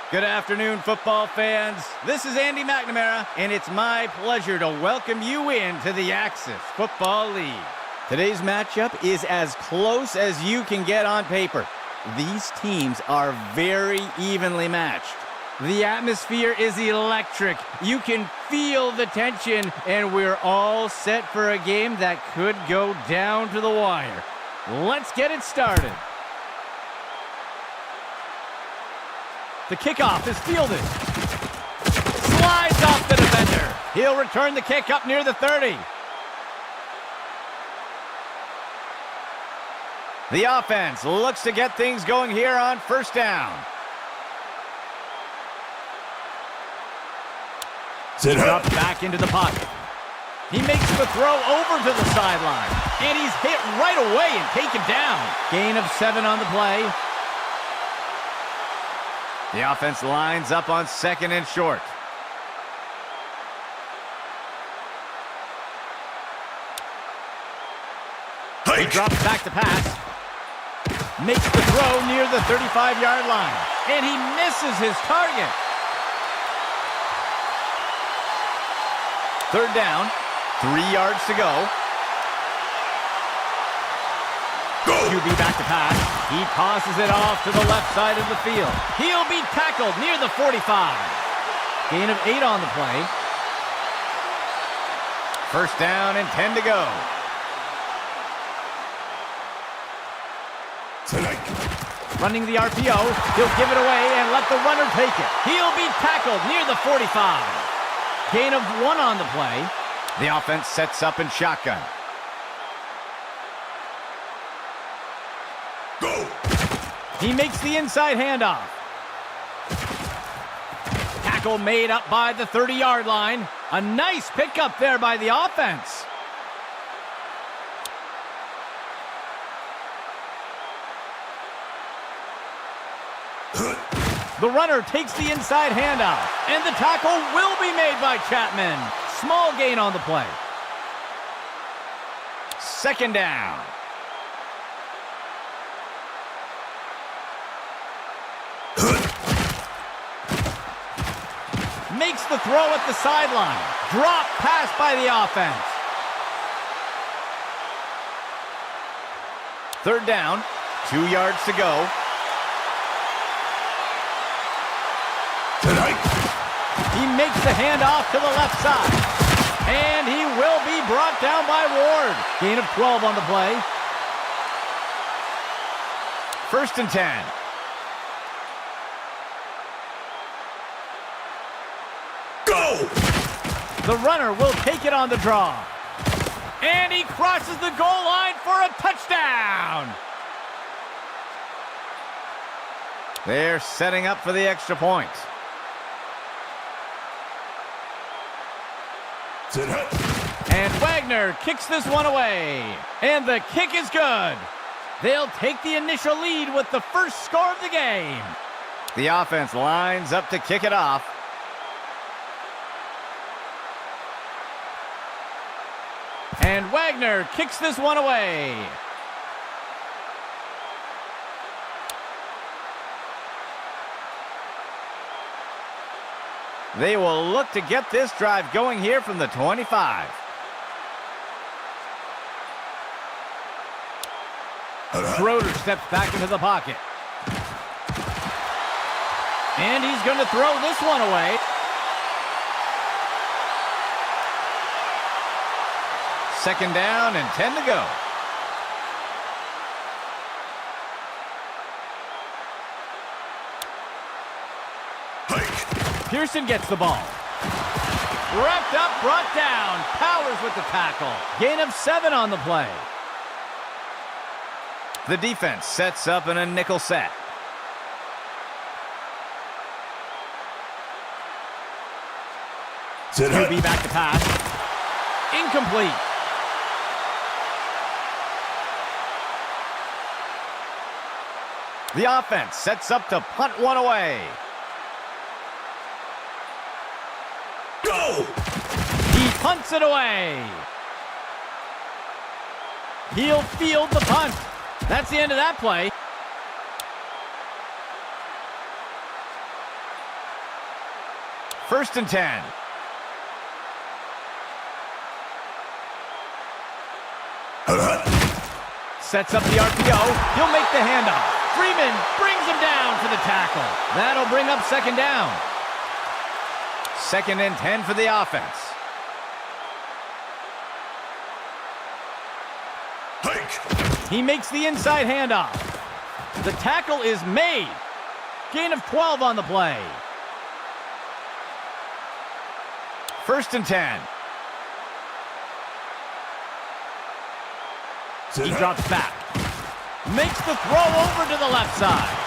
Good afternoon, football fans. This is Andy McNamara, and it's my pleasure to welcome you into the Axis Football League. Today's matchup is as close as you can get on paper. These teams are very evenly matched. The atmosphere is electric. You can feel the tension, and we're all set for a game that could go down to the wire. Let's get it started. The kickoff is fielded. Slides off the defender. He'll return the kick up near the 30. The offense looks to get things going here on first down. He drops back into the pocket. He makes the throw over to the sideline. And he's hit right away and taken down. Gain of 7 on the play. The offense lines up on second and short. He drops back to pass. Makes the throw near the 35-yard line. And he misses his target. Third down, 3 yards to go. QB back to pass. He tosses it off to the left side of the field. He'll be tackled near the 45. Gain of 8 on the play. First down and 10 to go. Running the RPO. He'll give it away and let the runner take it. He'll be tackled near the 45. Gain of 1 on the play. The offense sets up in shotgun. Go! He makes the inside handoff. Tackle made up by the 30-yard line. A nice pickup there by the offense. The runner takes the inside handoff, and the tackle will be made by Chapman. Small gain on the play. Second down. Makes the throw at the sideline. Drop pass by the offense. Third down, 2 yards to go. He makes the handoff to the left side. And he will be brought down by Ward. Gain of 12 on the play. First and 10. Go! The runner will take it on the draw. And he crosses the goal line for a touchdown. They're setting up for the extra point. And Wagner kicks this one away. And the kick is good. They'll take the initial lead with the first score of the game. The offense lines up to kick it off. And Wagner kicks this one away. They will look to get this drive going here from the 25. Schroeder steps back into the pocket. And he's going to throw this one away. Second down and 10 to go. Pearson gets the ball. Wrapped up, brought down. Powers with the tackle. Gain of 7 on the play. The defense sets up in a nickel set. QB back to pass. Incomplete. The offense sets up to punt one away. Go! He punts it away. He'll field the punt. That's the end of that play. First and 10. Sets up the RPO. He'll make the handoff. Freeman brings him down for the tackle. That'll bring up second down. Second and 10 for the offense. He makes the inside handoff. The tackle is made. Gain of 12 on the play. First and 10. He drops back. Makes the throw over to the left side.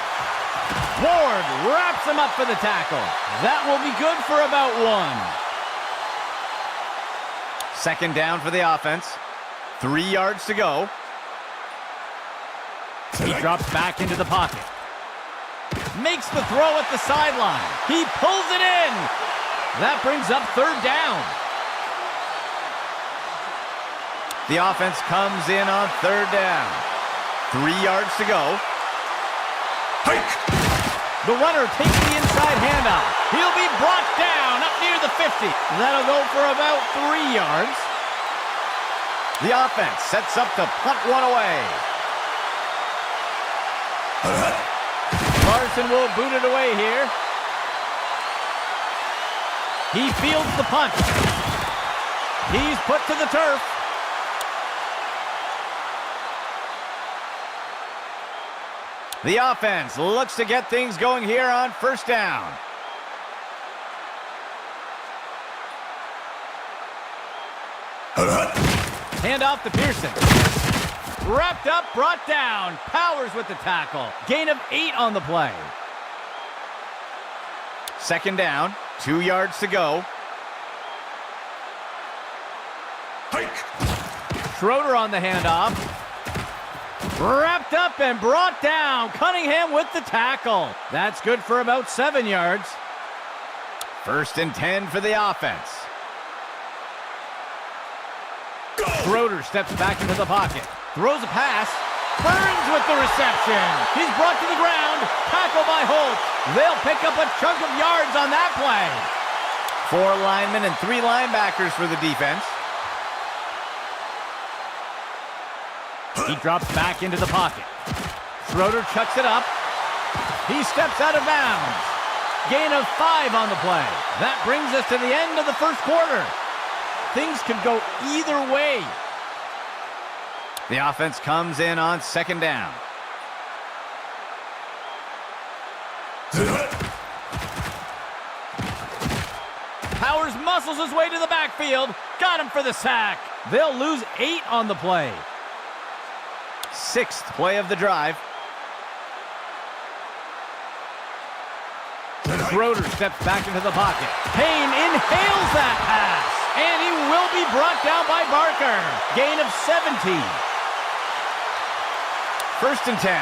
Ward wraps him up for the tackle. That will be good for about 1. Second down for the offense. 3 yards to go. He drops back into the pocket. Makes the throw at the sideline. He pulls it in. That brings up third down. The offense comes in on third down. 3 yards to go. The runner takes the inside handoff. He'll be brought down up near the 50. That'll go for about 3 yards. The offense sets up to punt one away. Larson will boot it away here. He fields the punt. He's put to the turf. The offense looks to get things going here on first down. Hand off to Pearson. Wrapped up, brought down. Powers with the tackle. Gain of 8 on the play. Second down, 2 yards to go. Schroeder on the handoff. Wrapped up and brought down. Cunningham with the tackle. That's good for about 7 yards. First and 10 for the offense. Schroeder steps back into the pocket. Throws a pass. Burns with the reception. He's brought to the ground. Tackle by Holt. They'll pick up a chunk of yards on that play. 4 linemen and 3 linebackers for the defense. He drops back into the pocket. Schroeder chucks it up. He steps out of bounds. Gain of 5 on the play. That brings us to the end of the first quarter. Things could go either way. The offense comes in on second down. Powers muscles his way to the backfield. Got him for the sack. They'll lose 8 on the play. 6th play of the drive. Schroeder steps back into the pocket. Payne inhales that pass. And he will be brought down by Barker. Gain of 17. First and 10.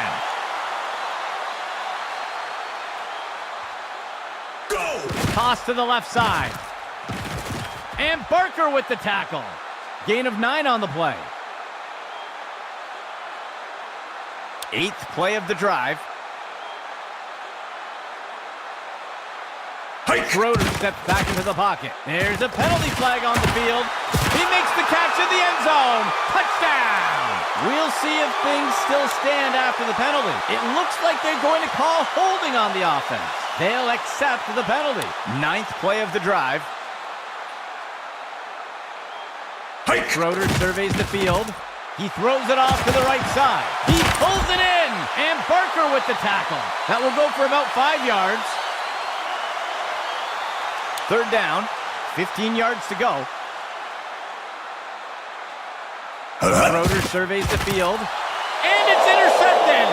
Go! Toss to the left side. And Barker with the tackle. Gain of 9 on the play. 8th play of the drive. Schroeder steps back into the pocket. There's a penalty flag on the field. He makes the catch in the end zone. Touchdown! We'll see if things still stand after the penalty. It looks like they're going to call holding on the offense. They'll accept the penalty. 9th play of the drive. Schroeder surveys the field. He throws it off to the right side. He pulls it in. And Barker with the tackle. That will go for about 5 yards. Third down, 15 yards to go. Schroeder surveys the field. And it's intercepted.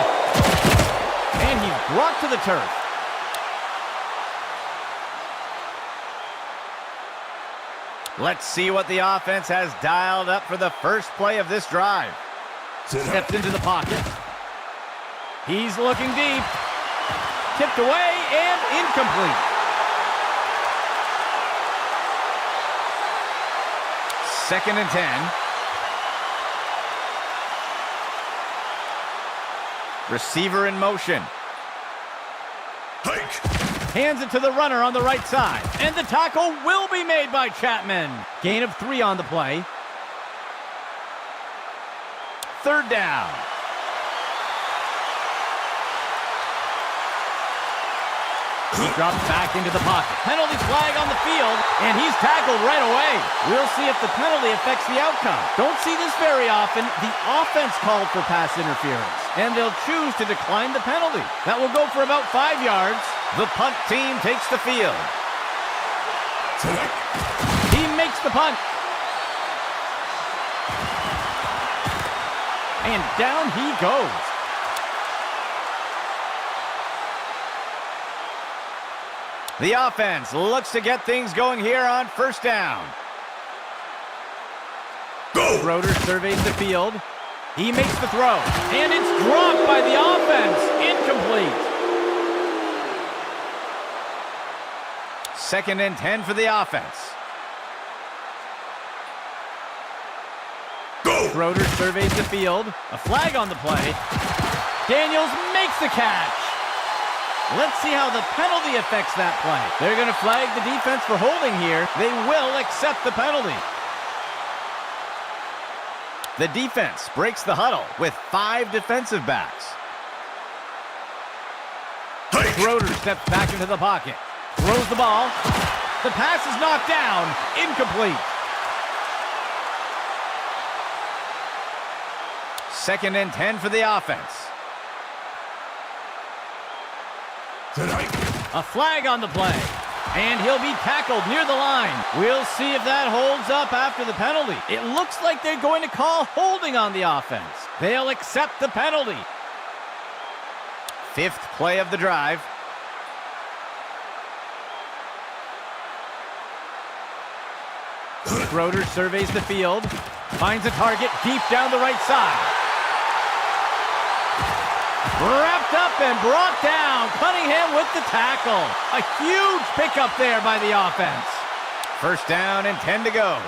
And he's brought to the turf. Let's see what the offense has dialed up for the first play of this drive. Steps into the pocket. He's looking deep. Tipped away and incomplete. Second and 10. Receiver in motion. Hands it to the runner on the right side. And the tackle will be made by Chapman. Gain of 3 on the play. Third down. He drops back into the pocket. Penalty flag on the field, and he's tackled right away. We'll see if the penalty affects the outcome. Don't see this very often. The offense called for pass interference, and they'll choose to decline the penalty. That will go for about 5 yards. The punt team takes the field. He makes the punt. And down he goes. The offense looks to get things going here on first down. Go! Schroeder surveys the field. He makes the throw. And it's dropped by the offense. Incomplete. 2nd and 10 for the offense. Go! Schroeder surveys the field. A flag on the play. Daniels makes the catch. Let's see how the penalty affects that play. They're going to flag the defense for holding here. They will accept the penalty. The defense breaks the huddle with 5 defensive backs. Schroeder steps back into the pocket. Throws the ball. The pass is knocked down. Incomplete. 2nd and 10 for the offense. A flag on the play. And he'll be tackled near the line. We'll see if that holds up after the penalty. It looks like they're going to call holding on the offense. They'll accept the penalty. 5th play of the drive. Schroeder surveys the field. Finds a target deep down the right side. Wrapped up and brought down. Cunningham with the tackle. A huge pickup there by the offense. First down and 10 to go.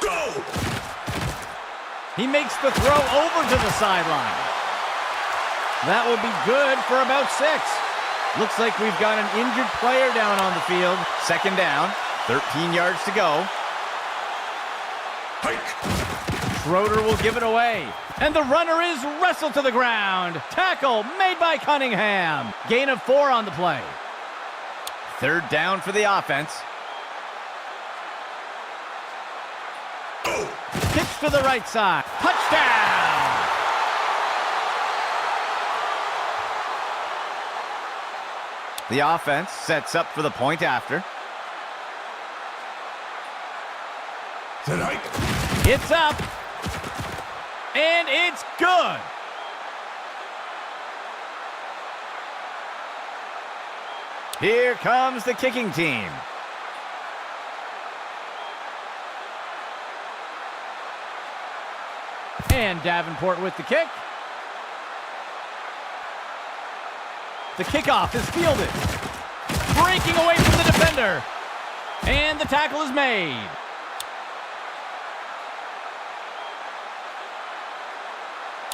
Go! He makes the throw over to the sideline. That will be good for about 6. Looks like we've got an injured player down on the field. 2nd down, 13 yards to go. Hike! Schroeder will give it away. And the runner is wrestled to the ground. Tackle made by Cunningham. Gain of 4 on the play. 3rd down for the offense. Pitch to the right side. Touchdown! The offense sets up for the point after. It's up. And it's good. Here comes the kicking team. And Davenport with the kick. The kickoff is fielded. Breaking away from the defender. And the tackle is made.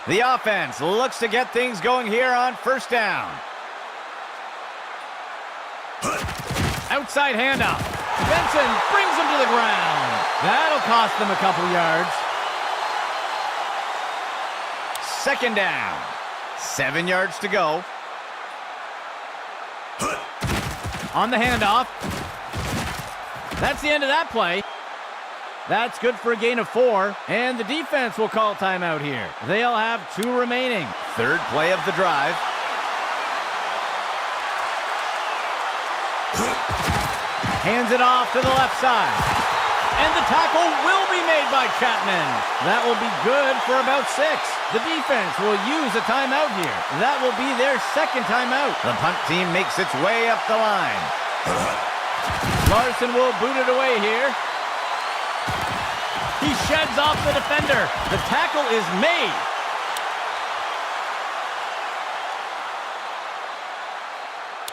The offense looks to get things going here on first down. Outside handoff. Benson brings him to the ground. That'll cost them a couple yards. 2nd down. 7 yards to go. On the handoff. That's the end of that play. That's good for a gain of 4, and the defense will call timeout here. They'll have 2 remaining. 3rd play of the drive. Hands it off to the left side. And the tackle will be made by Chapman. That will be good for about 6. The defense will use a timeout here. That will be their 2nd timeout. The punt team makes its way up the line. Larson will boot it away here. He sheds off the defender. The tackle is made.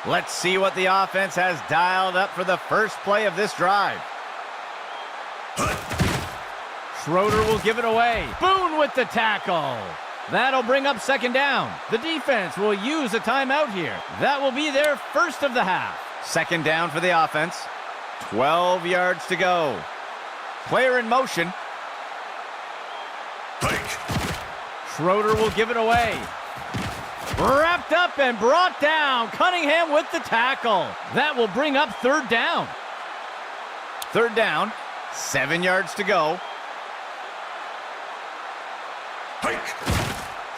Let's see what the offense has dialed up for the first play of this drive. Schroeder will give it away. Boone with the tackle. That'll bring up second down. The defense will use a timeout here. That will be their first of the half. Second down for the offense. 12 yards to go. Player in motion. Schroeder will give it away. Wrapped up and brought down. Cunningham with the tackle. That will bring up third down. Third down. 7 yards to go.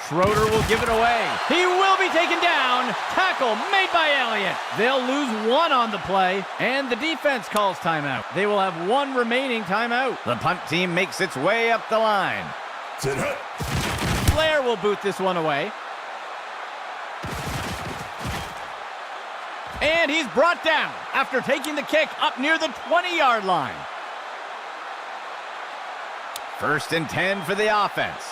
Schroeder will give it away. He will be taken down. Tackle made by Elliott. They'll lose one on the play, and the defense calls timeout. They will have one remaining timeout. The punt team makes its way up the line. Blair will boot this one away. And he's brought down after taking the kick up near the 20-yard line. First and 10 for the offense.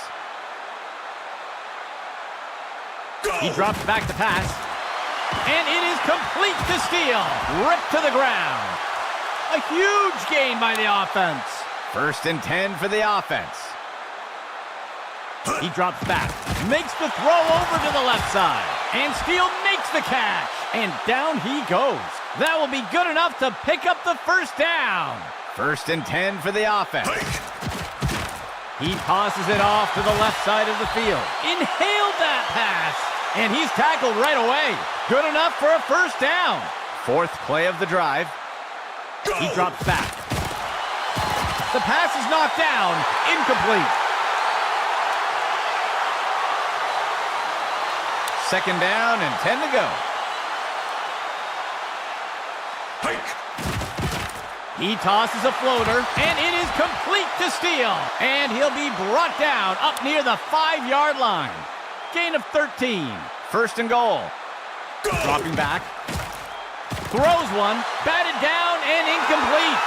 He drops back to pass. And it is complete to steal. Ripped to the ground. A huge gain by the offense. First and 10 for the offense. He drops back. Makes the throw over to the left side. And Steele makes the catch. And down he goes. That will be good enough to pick up the first down. First and 10 for the offense. He tosses it off to the left side of the field. Inhaled that pass. And he's tackled right away. Good enough for a first down. Fourth play of the drive. He drops back. The pass is knocked down. Incomplete. Second down and 10 to go. He tosses a floater, and it is complete to Steele. And he'll be brought down up near the 5-yard line. Gain of 13. First and goal. Dropping back. Throws one. Batted down and incomplete.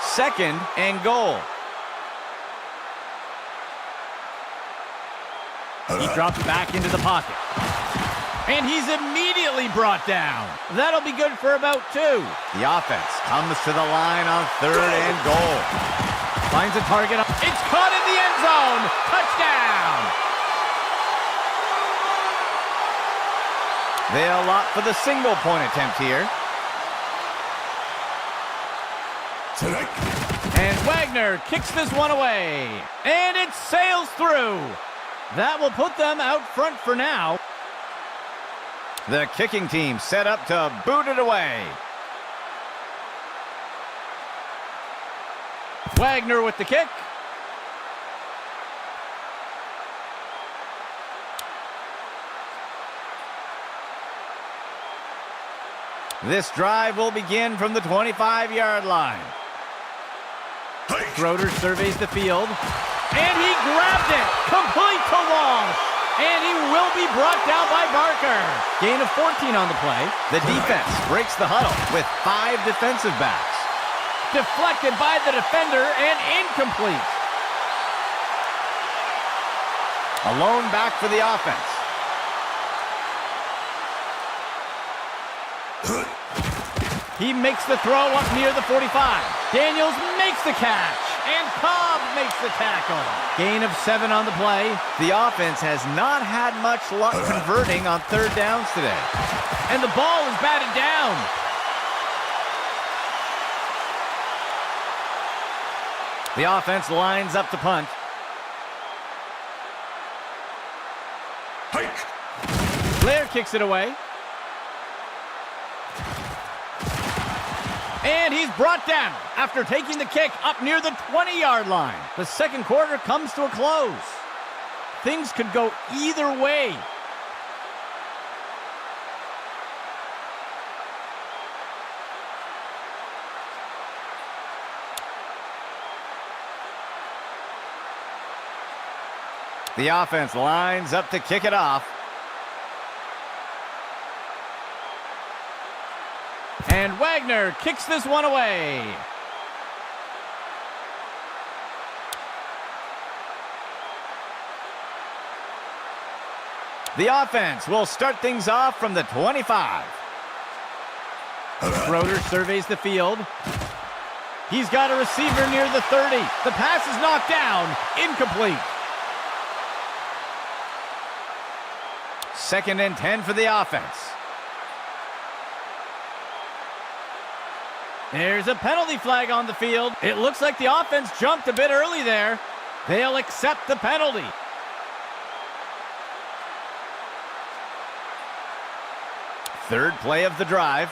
Second and goal. He drops back into the pocket. And he's immediately brought down. That'll be good for about 2. The offense comes to the line on third and goal. Finds a target. It's caught in the end zone. Touchdown. They'll opt for the single point attempt here. And Wagner kicks this one away. And it sails through. That will put them out front for now. The kicking team set up to boot it away. Wagner with the kick. This drive will begin from the 25-yard line. Schroeder surveys the field. And he grabbed it. Complete to Walsh. And he will be brought down by Barker. Gain of 14 on the play. The defense breaks the huddle with 5 defensive backs. Deflected by the defender and incomplete. A lone back for the offense. He makes the throw up near the 45. Daniels makes the catch. And Cobb makes the tackle. Gain of 7 on the play. The offense has not had much luck converting on third downs today. And the ball is batted down. The offense lines up to punt. Blair kicks it away. And he's brought down after taking the kick up near the 20-yard line. The second quarter comes to a close. Things could go either way. The offense lines up to kick it off. And Wagner kicks this one away. The offense will start things off from the 25. Schroeder surveys the field. He's got a receiver near the 30. The pass is knocked down. Incomplete. 2nd and 10 for the offense. There's a penalty flag on the field. It looks like the offense jumped a bit early there. They'll accept the penalty. Third play of the drive.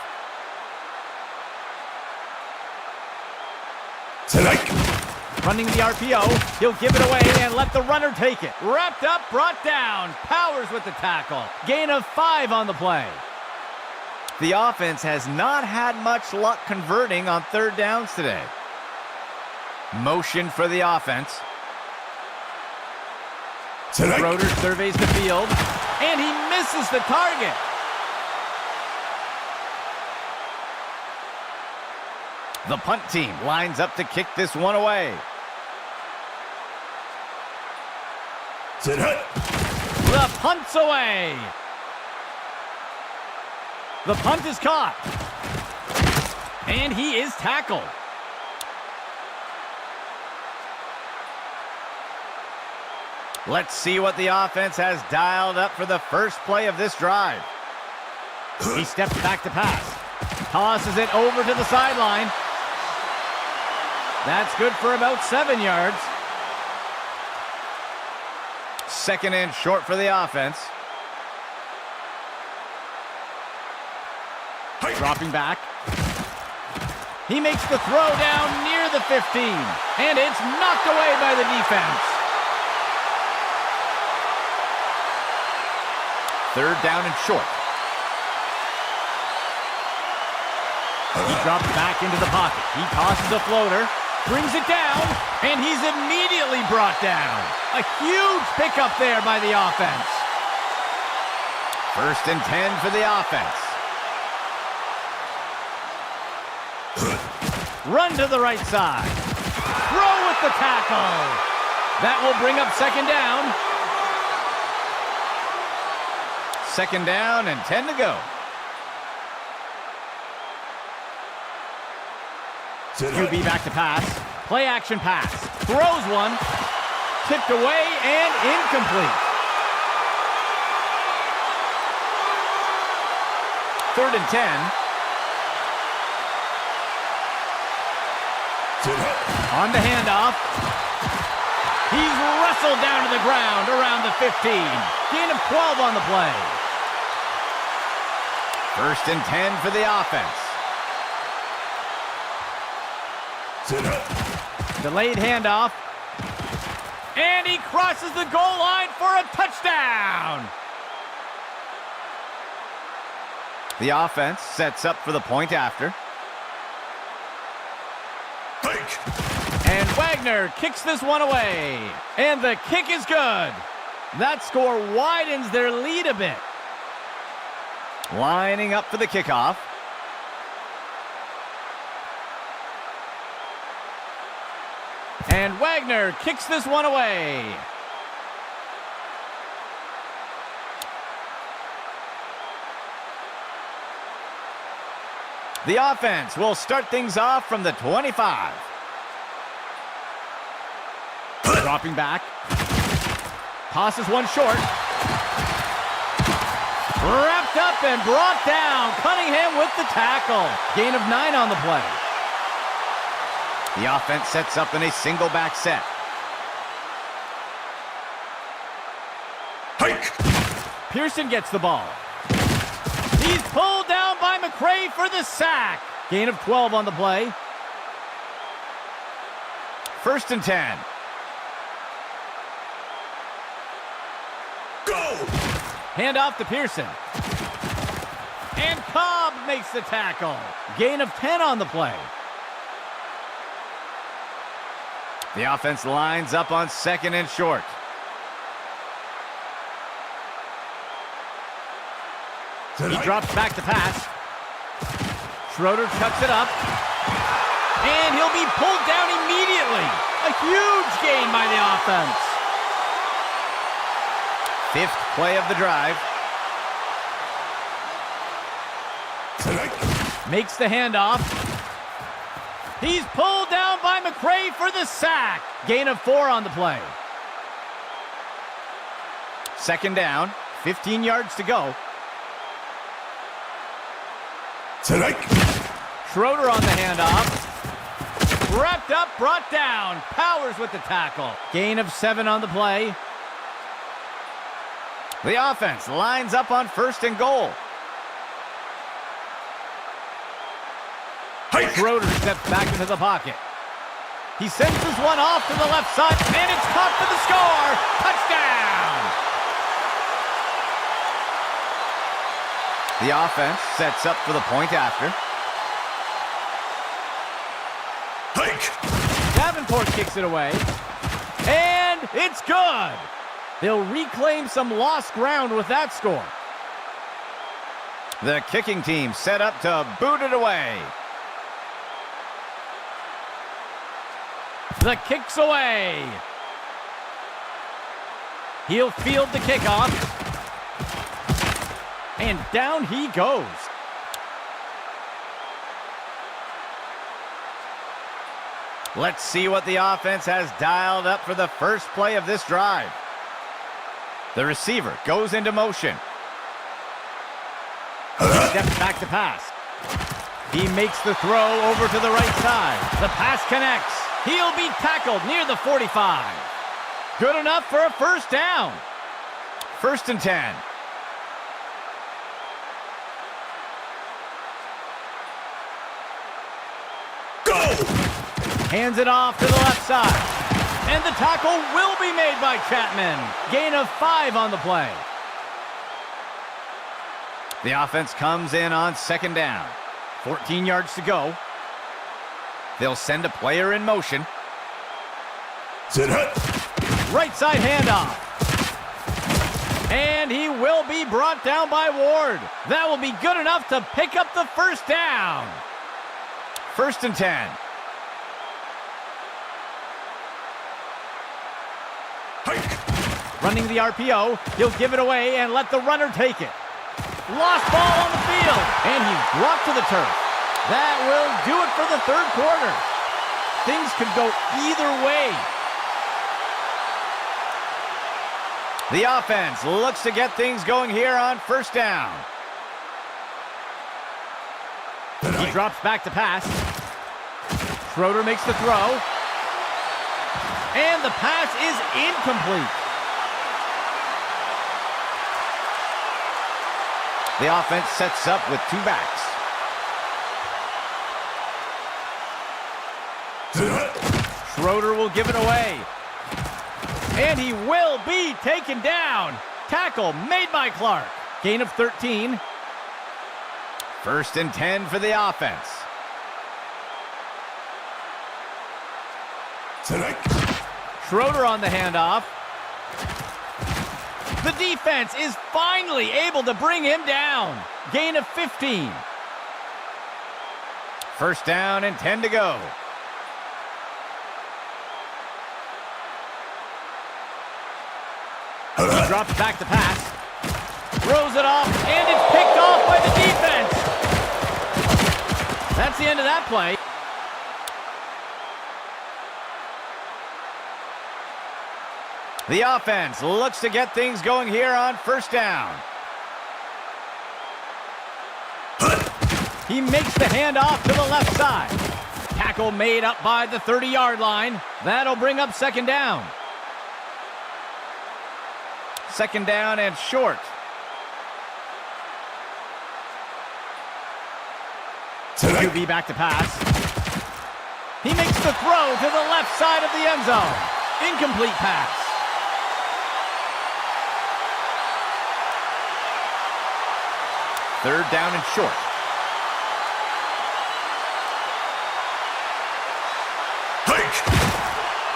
Running the RPO. He'll give it away and let the runner take it. Wrapped up, brought down. Powers with the tackle. Gain of 5 on the play. The offense has not had much luck converting on 3rd downs today. Motion for the offense. Schroeder surveys the field, and he misses the target. The punt team lines up to kick this one away. The punt's away. The punt is caught. And he is tackled. Let's see what the offense has dialed up for the first play of this drive. He steps back to pass. Tosses it over to the sideline. That's good for about 7 yards. 2nd and short for the offense. Dropping back. He makes the throw down near the 15. And it's knocked away by the defense. 3rd down and short. He drops back into the pocket. He tosses a floater. Brings it down, and he's immediately brought down. A huge pickup there by the offense. 1st and 10 for the offense. Run to the right side. Throw with the tackle. That will bring up 2nd down. 2nd down and 10 to go. QB back to pass. Play action pass. Throws one. Tipped away and incomplete. 3rd and 10. On the handoff. He's wrestled down to the ground around the 15. Gain of 12 on the play. 1st and 10 for the offense. Delayed handoff. And he crosses the goal line for a touchdown. The offense sets up for the point after. And Wagner kicks this one away. And the kick is good. That score widens their lead a bit. Lining up for the kickoff. And Wagner kicks this one away. The offense will start things off from the 25. Dropping back. Tosses one short. Wrapped up and brought down. Cunningham with the tackle. Gain of 9 on the play. The offense sets up in a single back set. Pearson gets the ball. He's pulled down by McCray for the sack. Gain of 12 on the play. 1st and 10. Go! Hand off to Pearson. And Cobb makes the tackle. Gain of 10 on the play. The offense lines up on 2nd and short. He drops back to pass. Schroeder cuts it up. And he'll be pulled down immediately. A huge gain by the offense. 5th play of the drive. Makes the handoff. He's pulled down by McRae for the sack. Gain of 4 on the play. Second down, 15 yards to go. Schroeder on the handoff. Wrapped up, brought down. Powers with the tackle. Gain of 7 on the play. The offense lines up on 1st and goal. Schroeder steps back into the pocket. He sends this one off to the left side, and it's caught for the score. Touchdown! The offense sets up for the point after. Davenport kicks it away, and it's good. They'll reclaim some lost ground with that score. The kicking team set up to boot it away. The kick's away. He'll field the kickoff. And down he goes. Let's see what the offense has dialed up for the first play of this drive. The receiver goes into motion. Steps back to pass. He makes the throw over to the right side. The pass connects. He'll be tackled near the 45. Good enough for a first down. 1st and 10. Hands it off to the left side. And the tackle will be made by Chapman. Gain of 5 on the play. The offense comes in on 2nd down. 14 yards to go. They'll send a player in motion. Right side handoff. And he will be brought down by Ward. That will be good enough to pick up the first down. 1st and 10. Running the RPO, he'll give it away and let the runner take it. Lost ball on the field, and he's brought to the turf. That will do it for the 3rd quarter. Things could go either way. The offense looks to get things going here on 1st down. He drops back to pass. Schroeder makes the throw. And the pass is incomplete. The offense sets up with 2 backs. Schroeder will give it away. And he will be taken down. Tackle made by Clark. Gain of 13. 1st and 10 for the offense. Schroeder on the handoff. The defense is finally able to bring him down. Gain of 15. 1st down and 10 to go. He drops back to pass. Throws it off, and it's picked off by the defense. That's the end of that play. The offense looks to get things going here on 1st down. He makes the handoff to the left side. Tackle made up by the 30-yard line. That'll bring up 2nd down. 2nd down and short. QB back to pass. He makes the throw to the left side of the end zone. Incomplete pass. Third down and short.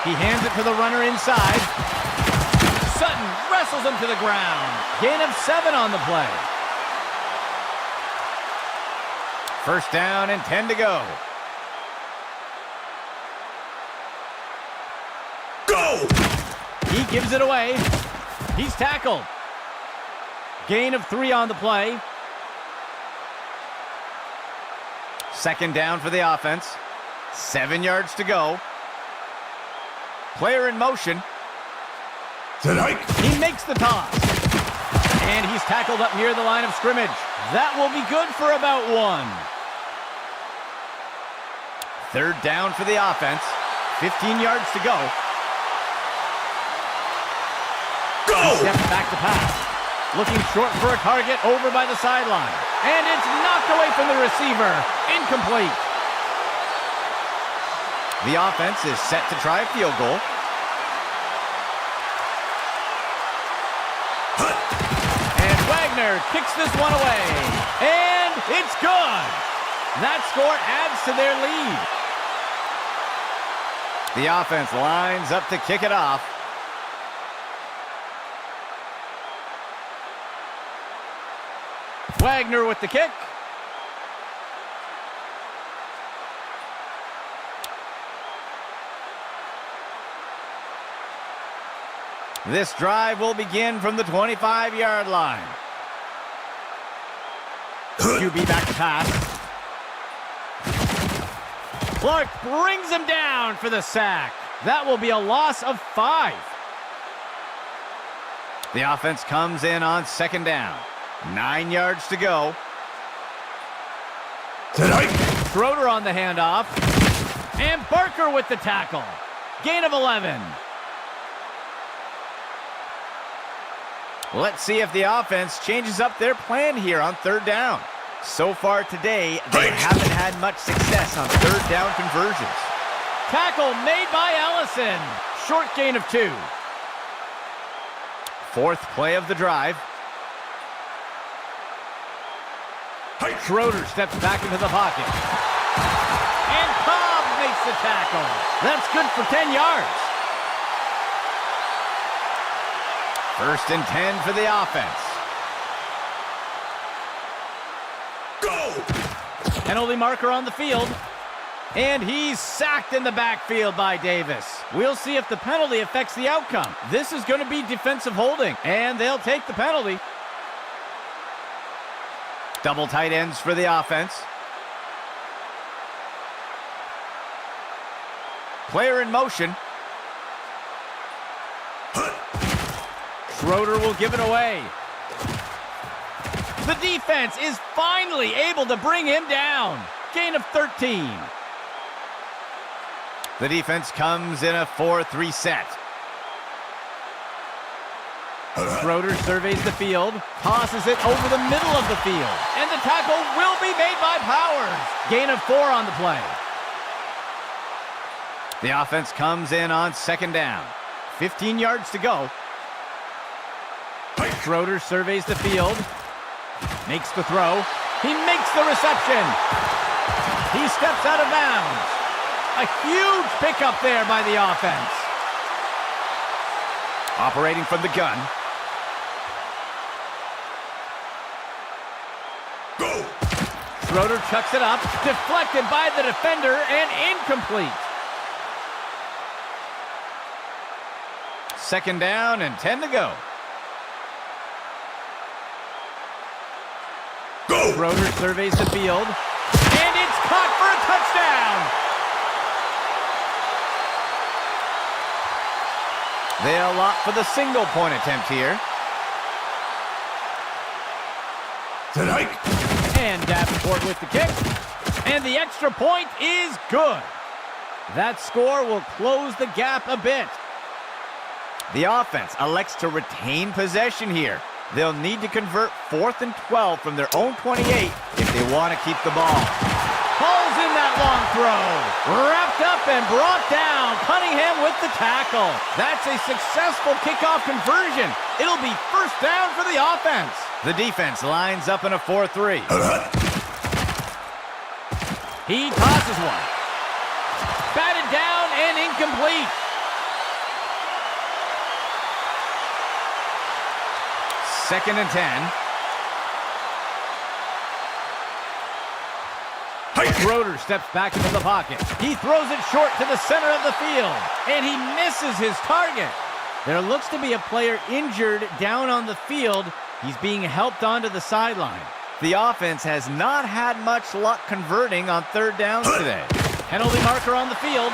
He hands it to the runner inside. Sutton wrestles him to the ground. Gain of 7 on the play. 1st down and 10 to go. He gives it away. He's tackled. Gain of 3 on the play. 2nd down for the offense. 7 yards to go. Player in motion. He makes the toss. And he's tackled up near the line of scrimmage. That will be good for about 1. Third down for the offense. 15 yards to go. He steps back to pass. Looking short for a target over by the sideline. And it's knocked away from the receiver. Incomplete. The offense is set to try a field goal. And Wagner kicks this one away. And it's good. That score adds to their lead. The offense lines up to kick it off. Wagner with the kick. This drive will begin from the 25-yard line. QB back to pass. Clark brings him down for the sack. That will be a loss of 5. The offense comes in on second down. 9 yards to go. Schroeder on the handoff. And Barker with the tackle. Gain of 11. Let's see if the offense changes up their plan here on third down. So far today, they haven't had much success on third down conversions. Tackle made by Ellison. Short gain of 2. Fourth play of the drive. Schroeder steps back into the pocket. And Cobb makes the tackle. That's good for 10 yards. First and 10 for the offense. Go! Penalty marker on the field. And he's sacked in the backfield by Davis. We'll see if the penalty affects the outcome. This is going to be defensive holding, and they'll take the penalty. Double tight ends for the offense. Player in motion. Schroeder will give it away. The defense is finally able to bring him down. Gain of 13. The defense comes in a 4-3 set. Schroeder surveys the field, tosses it over the middle of the field, and the tackle will be made by Powers. Gain of 4 on the play. The offense comes in on second down. 15 yards to go. Schroeder surveys the field, makes the throw. He makes the reception. He steps out of bounds. A huge pickup there by the offense. Operating from the gun. Go! Schroeder chucks it up, deflected by the defender, and incomplete. Second down and 10 to go. Go! Schroeder surveys the field, and it's caught for a touchdown. They'll opt for the single-point attempt here. And Davenport with the kick. And the extra point is good. That score will close the gap a bit. The offense elects to retain possession here. They'll need to convert 4th and 12 from their own 28 if they want to keep the ball. Hauls in that long throw. Wrapped up and brought down. Cunningham with the tackle. That's a successful kickoff conversion. It'll be first down for the offense. The defense lines up in a 4-3. He tosses one. Batted down and incomplete. Second and 10. Schroeder steps back into the pocket. He throws it short to the center of the field, and he misses his target. There looks to be a player injured down on the field. He's being helped onto the sideline. The offense has not had much luck converting on third downs today. Penalty marker on the field.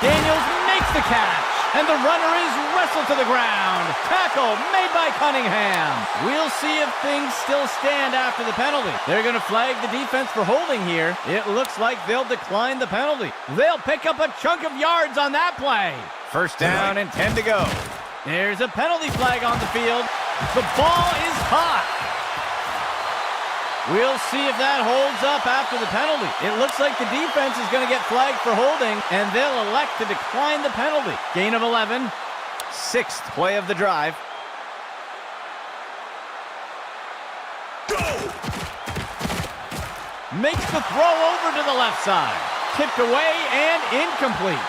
Daniels makes the catch, and the runner is wrestled to the ground. Tackle made by Cunningham. We'll see if things still stand after the penalty. They're going to flag the defense for holding here. It looks like they'll decline the penalty. They'll pick up a chunk of yards on that play. First down and 10 to go. There's a penalty flag on the field. The ball is caught. We'll see if that holds up after the penalty. It looks like the defense is going to get flagged for holding, and they'll elect to decline the penalty. Gain of 11. Sixth play of the drive. Go! Makes the throw over to the left side. Tipped away and incomplete.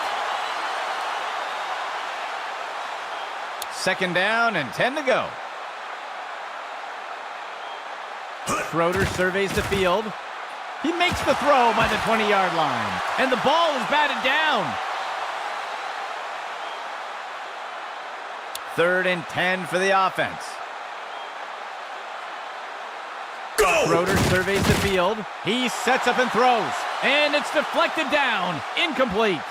Second down and 10 to go. Schroeder surveys the field. He makes the throw by the 20-yard line. And the ball is batted down. Third and 10 for the offense. Go! Schroeder surveys the field. He sets up and throws. And it's deflected down. Incomplete.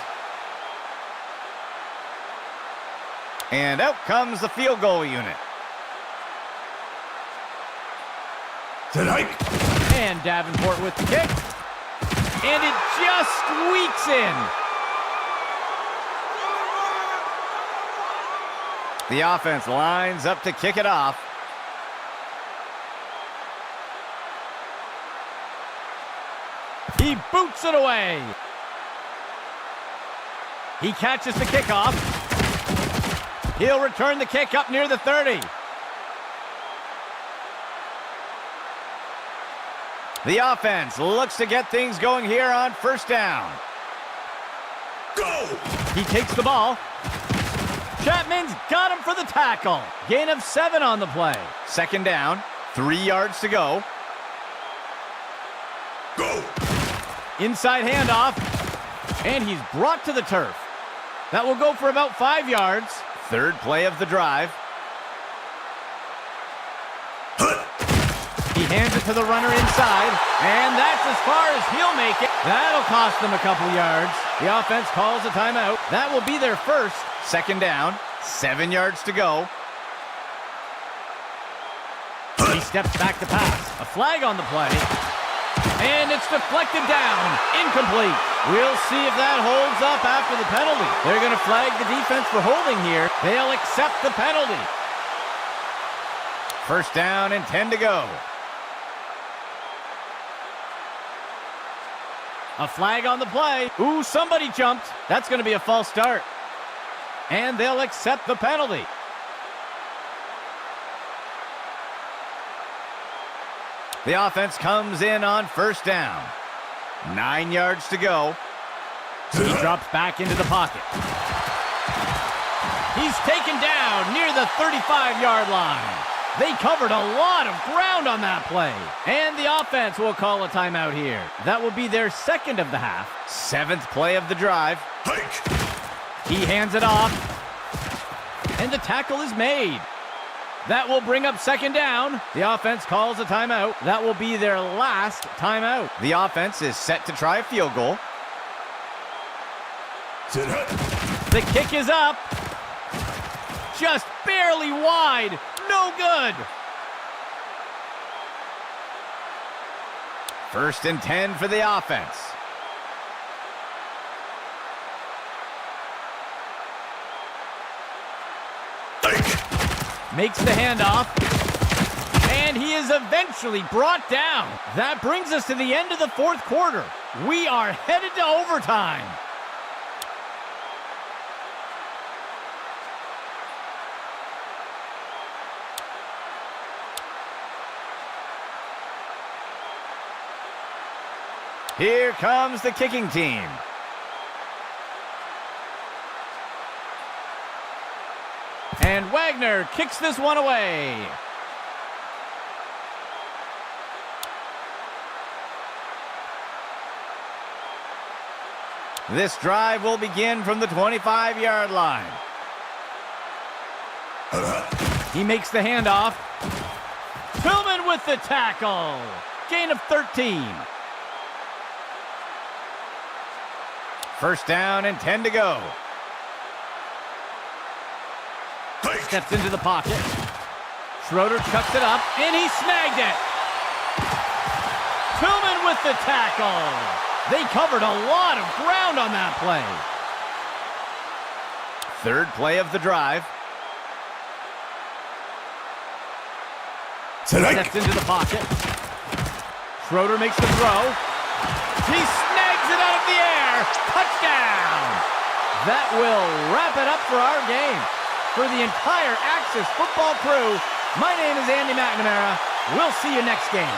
And out comes the field goal unit. Tonight. And Davenport with the kick. And it just squeaks in. The offense lines up to kick it off. He boots it away. He catches the kickoff. He'll return the kick up near the 30. The offense looks to get things going here on first down. Go! He takes the ball. Chapman's got him for the tackle. Gain of 7 on the play. Second down, 3 yards to go. Go! Inside handoff. And he's brought to the turf. That will go for about 5 yards. Third play of the drive. He hands it to the runner inside, and that's as far as he'll make it. That'll cost them a couple yards. The offense calls a timeout. That will be their first. Second down, 7 yards to go. He steps back to pass. A flag on the play. And it's deflected down. Incomplete. We'll see if that holds up after the penalty. They're going to flag the defense for holding here. They'll accept the penalty. First down and 10 to go. A flag on the play. Ooh, somebody jumped. That's going to be a false start. And they'll accept the penalty. The offense comes in on first down. 9 yards to go. He drops back into the pocket. He's taken down near the 35-yard line. They covered a lot of ground on that play. And the offense will call a timeout here. That will be their second of the half. Seventh play of the drive. Hike. He hands it off. And the tackle is made. That will bring up second down. The offense calls a timeout. That will be their last timeout. The offense is set to try a field goal. The kick is up. Just barely wide. No good. First and 10 for the offense. Makes the handoff. And he is eventually brought down. That brings us to the end of the fourth quarter. We are headed to overtime. Here comes the kicking team. And Wagner kicks this one away. This drive will begin from the 25-yard line. He makes the handoff. Tillman with the tackle. Gain of 13. First down and 10 to go. Hike. Steps into the pocket. Schroeder chucks it up, and he snagged it. Tillman with the tackle. They covered a lot of ground on that play. Third play of the drive. Steps into the pocket. Schroeder makes the throw. He snags it out of the air. Touchdown! That will wrap it up for our game. For the entire Axis football crew, my name is Andy McNamara. We'll see you next game.